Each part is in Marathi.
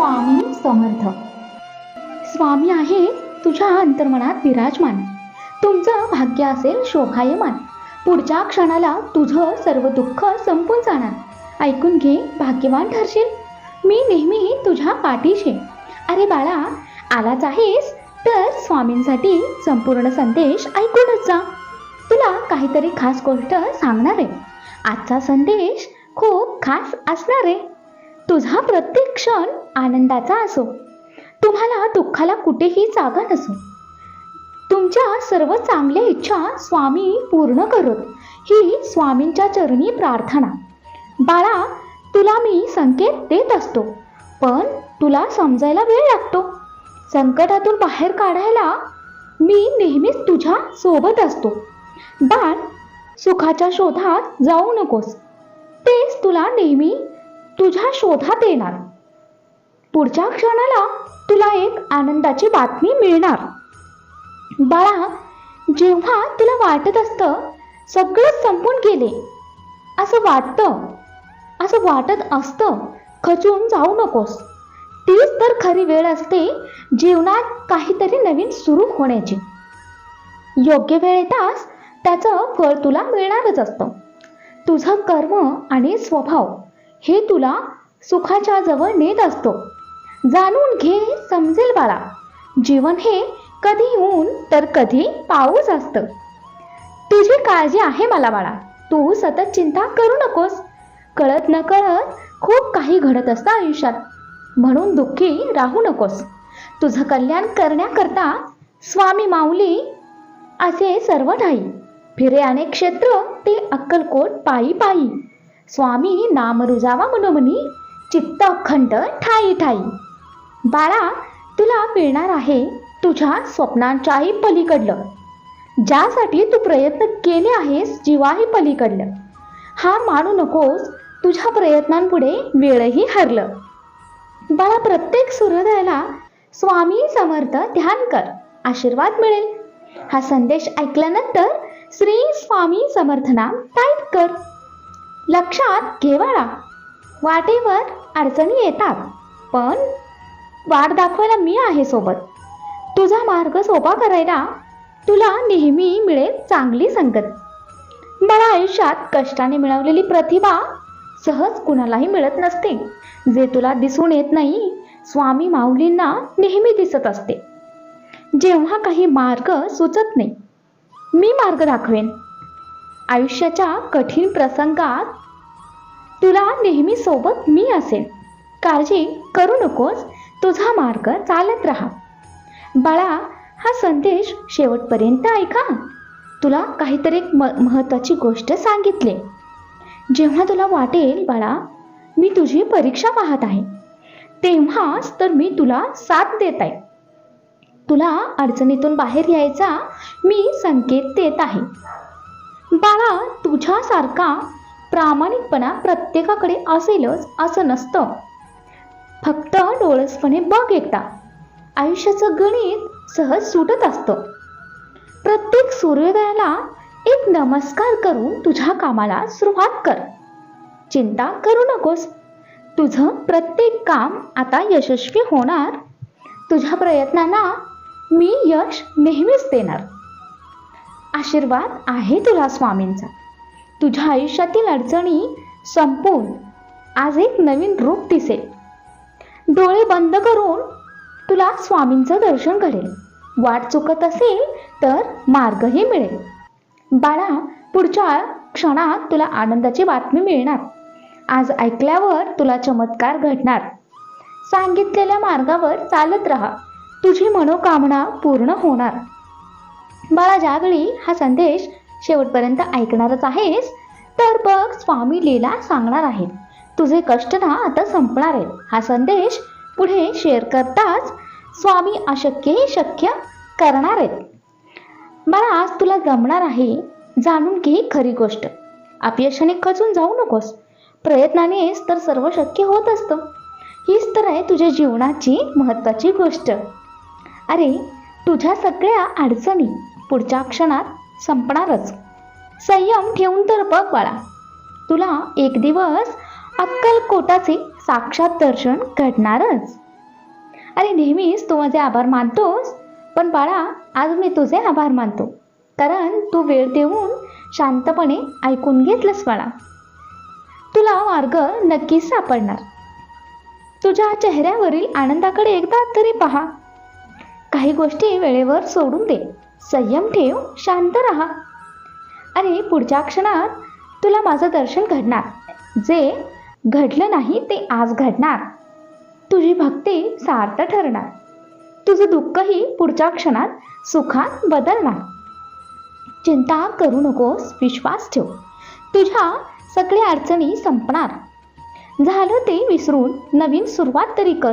स्वामी समर्थ. स्वामी आहे तुझ्या अंतर्मनात विराजमान. तुमचं भाग्य असेल शोभायमान. पुढच्या क्षणाला तुझं सर्व दुःख संपून जाणार. ऐकून घे, भाग्यवान ठरशील. मी नेहमी तुझ्या पाठीशी. अरे बाळा, आलाच आहेस तर स्वामींसाठी संपूर्ण संदेश ऐकूनच जा. तुला काहीतरी खास गोष्ट सांगणार आहे. आजचा संदेश खूप खास असणार आहे. तुझा प्रत्येक क्षण आनंदाचा असो. तुम्हाला दुःखाला कुठेही जागा नसो. तुमच्या सर्व चांगल्या इच्छा स्वामी पूर्ण करोत, ही स्वामींच्या चरणी प्रार्थना. बाळा, तुला मी संकेत देत असतो, पण तुला समजायला वेळ लागतो. संकटातून बाहेर काढायला मी नेहमीच तुझ्या सोबत असतो. बाळ, सुखाच्या शोधात जाऊ नकोस. तेच तुला नेहमी तुझ्या शोधात येणार. पुढच्या क्षणाला तुला एक आनंदाची बातमी मिळणार. बाळा, जेव्हा तुला वाटत असतं सगळं संपून गेले, असं वाटत असतं, खचून जाऊ नकोस. तीच तर खरी वेळ असते जीवनात काहीतरी नवीन सुरू होण्याची. योग्य वेळ येताच त्याचं फळ तुला मिळणारच असतं. तुझं कर्म आणि स्वभाव हे तुला सुखाच्या जवळ नेत असतो. जाणून घे, समजेल बाळा. जीवन हे कधी ऊन तर कधी पाऊस असतं. तुझी काळजी आहे मला बाळा. तू सतत चिंता करू नकोस. कळत न कळत खूप काही घडत असतं आयुष्यात, म्हणून दुःखी राहू नकोस. तुझं कल्याण करण्याकरता स्वामी माऊली असे सर्व ठाई. फिरे अनेक क्षेत्र ते अक्कलकोट पायी पायी. स्वामी नाम रुजावा मनोमनी, चित्त अखंड ठाई ठाई. बाळा, तुला मिळणार आहे तुझ्या स्वप्नांच्याही पलीकडलं, ज्यासाठी तू प्रयत्न केले आहेस जीवाही पलीकडलं. हार मानू नकोस. तुझ्या प्रयत्नांपुढे वेळही हरलं. बाळा, प्रत्येक सूर्योदयाला स्वामी समर्थ ध्यान कर, आशीर्वाद मिळेल. हा संदेश ऐकल्यानंतर श्री स्वामी समर्थ नाम टाईप कर. लक्षात घे बाळा, वाटेवर अडचणी येतात, पण वाट दाखवायला मी आहे सोबत. तुझा मार्ग सोपा करायला तुला नेहमी मिळेल चांगली संगत. बाळा, आयुष्यात कष्टाने मिळवलेली प्रतिभा सहज कुणालाही मिळत नसते. जे तुला दिसून येत नाही, स्वामी माऊलींना नेहमी दिसत असते. जेव्हा काही मार्ग सुचत नाही, मी मार्ग दाखवेन. आयुष्याच्या कठीण प्रसंगात तुला नेहमी सोबत मी असेन. काळजी करू नकोस. तुझा मार्ग चालत राहा. बाळा, हा संदेश शेवटपर्यंत ऐका. तुला काहीतरी एक महत्त्वाची गोष्ट सांगितले. जेव्हा तुला वाटेल बाळा मी तुझी परीक्षा पाहत आहे, तेव्हाच तर मी तुला साथ देत आहे. तुला अडचणीतून बाहेर यायचा मी संकेत देत आहे. बाळा, तुझ्यासारखा प्रामाणिकपणा प्रत्येकाकडे असेलच असं नसतं. फक्त डोळसपणे बघ एकदा. आयुष्याचं गणित सहज सुटत असतं. प्रत्येक सूर्योदयाला एक नमस्कार करून तुझ्या कामाला सुरुवात कर. चिंता करू नकोस. तुझं प्रत्येक काम आता यशस्वी होणार. तुझ्या प्रयत्नांना मी यश नेहमीच देणार. आशीर्वाद आहे तुला स्वामींचा. तुझ्या आयुष्यातील अडचणी संपून आज एक नवीन रूप दिसेल. डोळे बंद करून तुला स्वामींचं दर्शन घडेल. वाट चुकत असेल तर मार्गही मिळेल. बाळा, पुढच्या क्षणात तुला आनंदाची बातमी मिळणार. आज ऐकल्यावर तुला चमत्कार घडणार. सांगितलेल्या मार्गावर चालत राहा. तुझी मनोकामना पूर्ण होणार. बाळा, ज्यावेळी हा संदेश शेवटपर्यंत ऐकणारच आहेस, तर बघ स्वामी लीला सांगणार आहेत. तुझे कष्ट ना आता संपणार आहेत. हा संदेश पुढे शेअर करताच स्वामी अशक्यही शक्य करणार आहेत. बाळा, आज तुला जमणार आहे. जाणून घे खरी गोष्ट. अपयशाने खचून जाऊ नकोस. प्रयत्नानेच तर सर्व शक्य होत असतं. हीच तर आहे तुझ्या जीवनाची महत्त्वाची गोष्ट. अरे, तुझ्या सगळ्या अडचणी पुढच्या क्षणात संपणारच. संयम ठेवून तर बघ बाळा. तुला एक दिवस अक्कलकोटाचे साक्षात दर्शन घडणारच. अरे नेहमीच तू माझे आभार मानतोस, पण बाळा आज मी तुझे आभार मानतो, कारण तू वेळ देऊन शांतपणे ऐकून घेतलंस बाळा. तुला मार्ग नक्कीच सापडणार. तुझ्या चेहऱ्यावरील आनंदाकडे एकदा तरी पहा. काही गोष्टी वेळेवर सोडून दे, संयम ठेव, शांत राहा. अरे पुढच्या क्षणात तुला माझं दर्शन घडणार. जे घडलं नाही ते आज घडणार. तुझी भक्ती सार्थ ठरणार. तुझं दुःखही पुढच्या क्षणात सुखात बदलणार. चिंता करू नकोस, विश्वास ठेव. तुझ्या सगळ्या अडचणी संपणार. झालं ते विसरून नवीन सुरुवात तरी कर.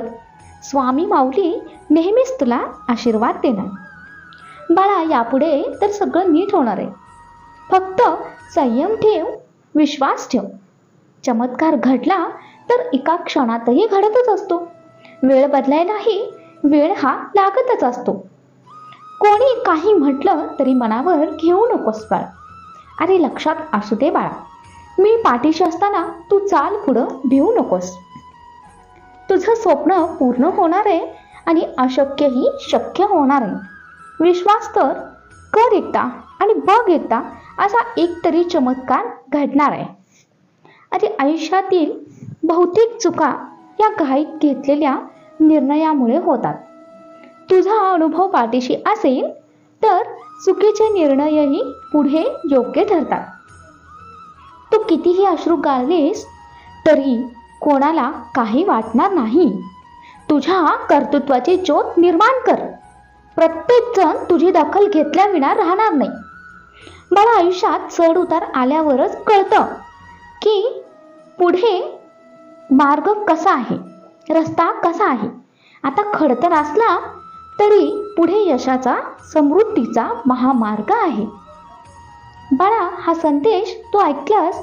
स्वामी माऊली नेहमीच तुला आशीर्वाद देणार. बाळा यापुढे तर सगळं नीट होणार आहे. फक्त संयम ठेव, विश्वास ठेव. चमत्कार घडला तर एका क्षणातही घडतच असतो. वेळ बदलायलाही वेळ हा लागतच असतो. कोणी काही म्हटलं तरी मनावर घेऊ नकोस बाळ. अरे लक्षात असू दे बाळा, मी पाठीशी असताना तू चाल पुढं, भिवू नकोस. तुझं स्वप्न पूर्ण होणार आहे आणि अशक्यही शक्य होणार आहे. विश्वास तर कर एकदा आणि बघ एकदा असा एक तरी चमत्कार घडणार आहे. अरे आयुष्यातील बहुतेक चुका या घाईत घेतलेल्या निर्णयामुळे होतात. तुझा अनुभव पाठीशी असेल तर चुकीचे निर्णयही पुढे योग्य ठरतात. तू कितीही अश्रू गाळलेस तरी कोणाला काही वाटणार नाही. तुझ्या कर्तृत्वाची ज्योत निर्माण कर. प्रत्येक जण तुझी दखल घेतल्याविना राहणार नाही. मला आयुष्यात चढ उतार आल्यावरच कळतं की पुढे मार्ग कसा आहे, रस्ता कसा आहे. आता खडतर असला तरी पुढे यशाचा, समृद्धीचा महामार्ग आहे. बाळा हा संदेश तू ऐकलास,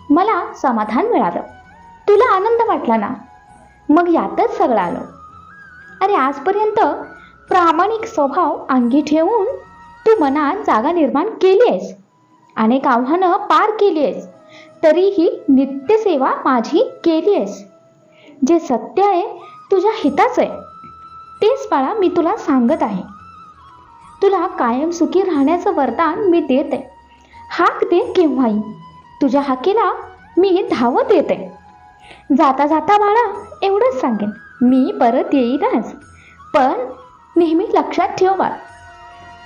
मला समाधान मिळालं. तुला आनंद वाटला ना, मग यातच सगळं आलं. अरे आजपर्यंत प्रामाणिक स्वभाव अंगी ठेवून तू मनात जागा निर्माण केली आहेस. अनेक आव्हानं पार केली आहेस, तरीही नित्यसेवा माझी केली आहेस. जे सत्य आहे तुझ्या हिताचं आहे तेच बाळा मी तुला सांगत आहे. तुला कायम सुखी राहण्याचं वरदान मी देत आहे. हाक दे केव्हाही, तुझ्या हाकेला मी धावत येते. जाता जाता बाळा एवढंच सांगेन, मी परत येईनच. पण नेहमी लक्षात ठेव बाळ,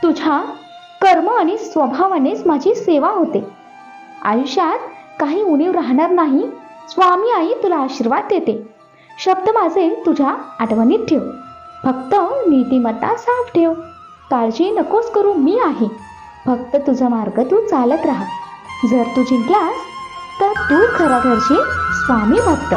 तुझ्या कर्म आणि स्वभावानेच माझी सेवा होते. आयुष्यात काही उणीव राहणार नाही. स्वामी आई तुला आशीर्वाद देते. शब्द माझे तुझ्या आठवणीत ठेव. फक्त नीतिमत्ता साफ ठेव. काळजी नकोस करू, मी आहे. फक्त तुझा मार्ग तू चालत राहा. जर तू जिंकलास तर तू खरा ठरशील स्वामी भक्त.